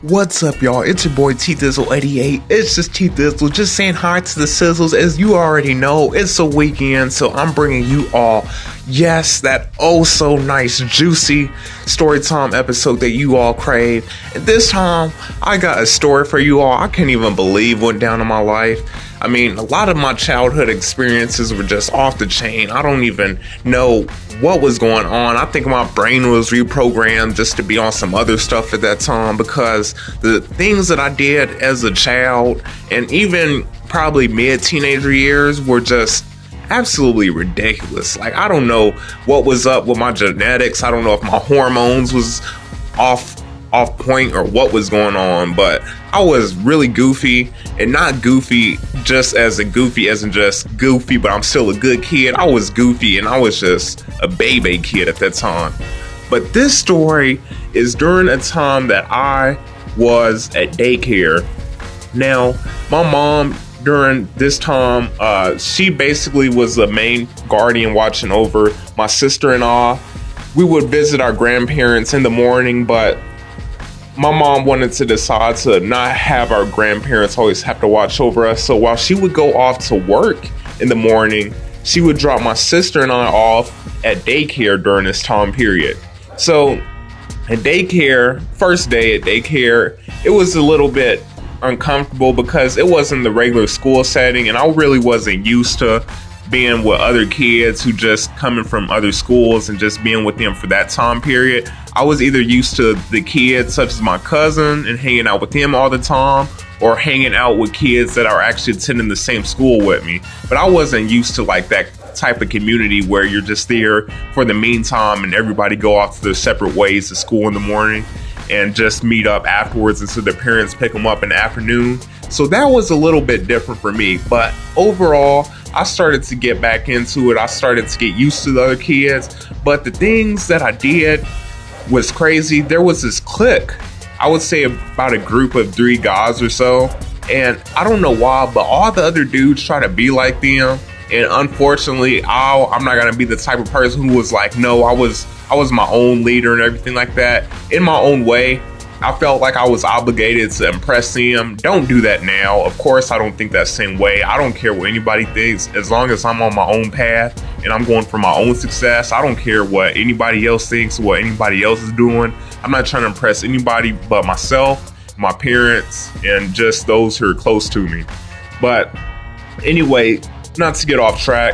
What's up, y'all? It's your boy T Thizzle 88. It's just T Thizzle, just saying hi to the sizzles. As you already know, it's a weekend, so I'm bringing you all, yes, that oh so nice, juicy story time episode that you all crave. And this time, I got a story for you all. I can't even believe went down in my life. I mean, a lot of my childhood experiences were just off the chain. I don't even know what was going on. I think my brain was reprogrammed just to be on some other stuff at that time, because the things that I did as a child and even probably mid-teenager years were just absolutely ridiculous. Like, I don't know what was up with my genetics. I don't know if my hormones was off point or what was going on, but I was really goofy, and not goofy just as in goofy as in just goofy, but I'm still a good kid. I was goofy and I was just a baby kid at that time. But this story is during a time that I was at daycare. Now, my mom during this time, she basically was the main guardian watching over my sister and I. We would visit our grandparents in the morning, but my mom wanted to decide to not have our grandparents always have to watch over us. So while she would go off to work in the morning, she would drop my sister and I off at daycare during this time period. So at daycare, first day at daycare, it was a little bit uncomfortable because it wasn't the regular school setting, and I really wasn't used to being with other kids who just coming from other schools and just being with them for that time period. I was either used to the kids such as my cousin and hanging out with them all the time, or hanging out with kids that are actually attending the same school with me. But I wasn't used to like that type of community where you're just there for the meantime and everybody go off to their separate ways to school in the morning and just meet up afterwards until their parents pick them up in the afternoon. So that was a little bit different for me. But overall, I started to get back into it. I started to get used to the other kids. But the things that I did was crazy. There was this clique, I would say about a group of 3 guys or so. And I don't know why, but all the other dudes try to be like them. And unfortunately, I'm not going to be the type of person who was like, no, I was my own leader and everything like that. In my own way, I felt like I was obligated to impress them. Don't do that now. Of course, I don't think that same way. I don't care what anybody thinks. As long as I'm on my own path and I'm going for my own success, I don't care what anybody else thinks, what anybody else is doing. I'm not trying to impress anybody but myself, my parents, and just those who are close to me. But anyway, not to get off track,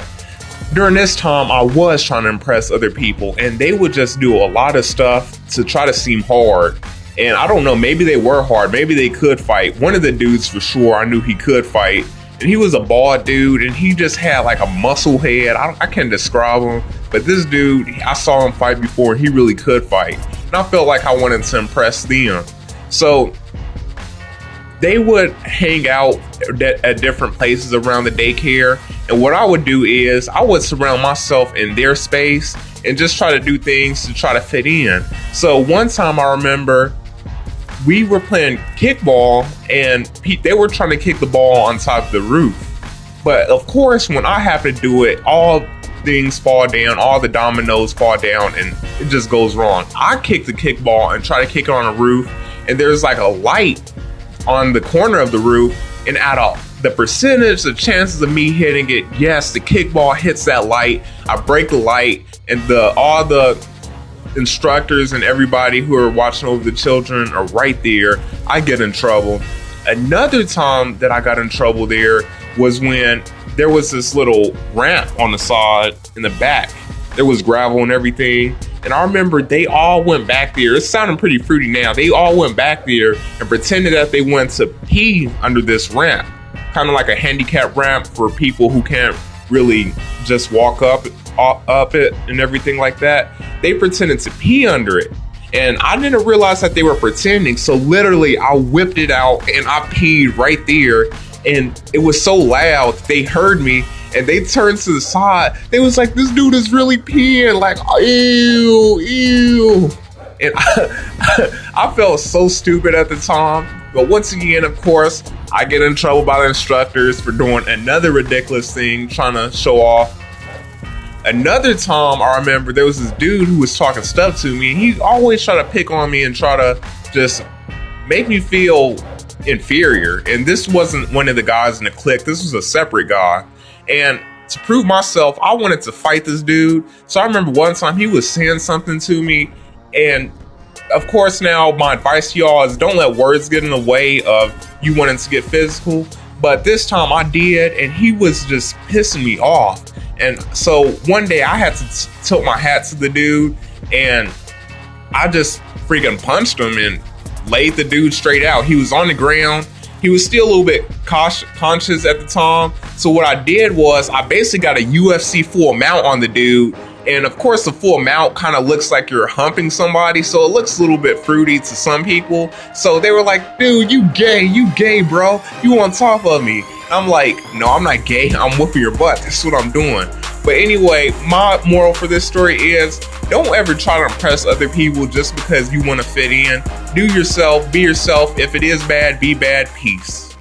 during this time, I was trying to impress other people, and they would just do a lot of stuff to try to seem hard. And I don't know, maybe they were hard, maybe they could fight. One of the dudes for sure, I knew he could fight, and he was a bald dude, and he just had like a muscle head. I can't describe him, but this dude, I saw him fight before, and he really could fight. And I felt like I wanted to impress them. So they would hang out at different places around the daycare. And what I would do is I would surround myself in their space and just try to do things to try to fit in. So one time I remember we were playing kickball, and they were trying to kick the ball on top of the roof. But of course, when I have to do it, all things fall down, all the dominoes fall down, and it just goes wrong. I kick the kickball and try to kick it on a roof, and there's like a light on the corner of the roof, and out of the percentage, the chances of me hitting it, yes, the kickball hits that light. I break the light, and all the instructors and everybody who are watching over the children are right there. I get in trouble. Another time that I got in trouble there was when there was this little ramp on the side in the back. There was gravel and everything. And I remember they all went back there. It's sounding pretty fruity now. They all went back there and pretended that they went to pee under this ramp. Kind of like a handicap ramp for people who can't really just walk up it and everything like that. They pretended to pee under it. And I didn't realize that they were pretending. So literally I whipped it out and I peed right there. And it was so loud, they heard me and they turned to the side. They was like, this dude is really peeing, like, ew, ew. And I felt so stupid at the time. But once again, of course, I get in trouble by the instructors for doing another ridiculous thing, trying to show off. Another time, I remember there was this dude who was talking stuff to me. He always tried to pick on me and try to just make me feel inferior. And this wasn't one of the guys in the clique. This was a separate guy. And to prove myself, I wanted to fight this dude. So I remember one time he was saying something to me, and of course now my advice to y'all is don't let words get in the way of you wanting to get physical. But this time I did, and he was just pissing me off. And so one day I had to tilt my hat to the dude, and I just freaking punched him and laid the dude straight out. He was on the ground. He was still a little bit conscious at the time. So what I did was I basically got a UFC full mount on the dude. And of course the full mount kind of looks like you're humping somebody. So it looks a little bit fruity to some people. So they were like, dude, you gay, bro. You on top of me. I'm like, no, I'm not gay. I'm whooping your butt. That's what I'm doing. But anyway, my moral for this story is don't ever try to impress other people just because you want to fit in. Do yourself, be yourself. If it is bad, be bad. Peace.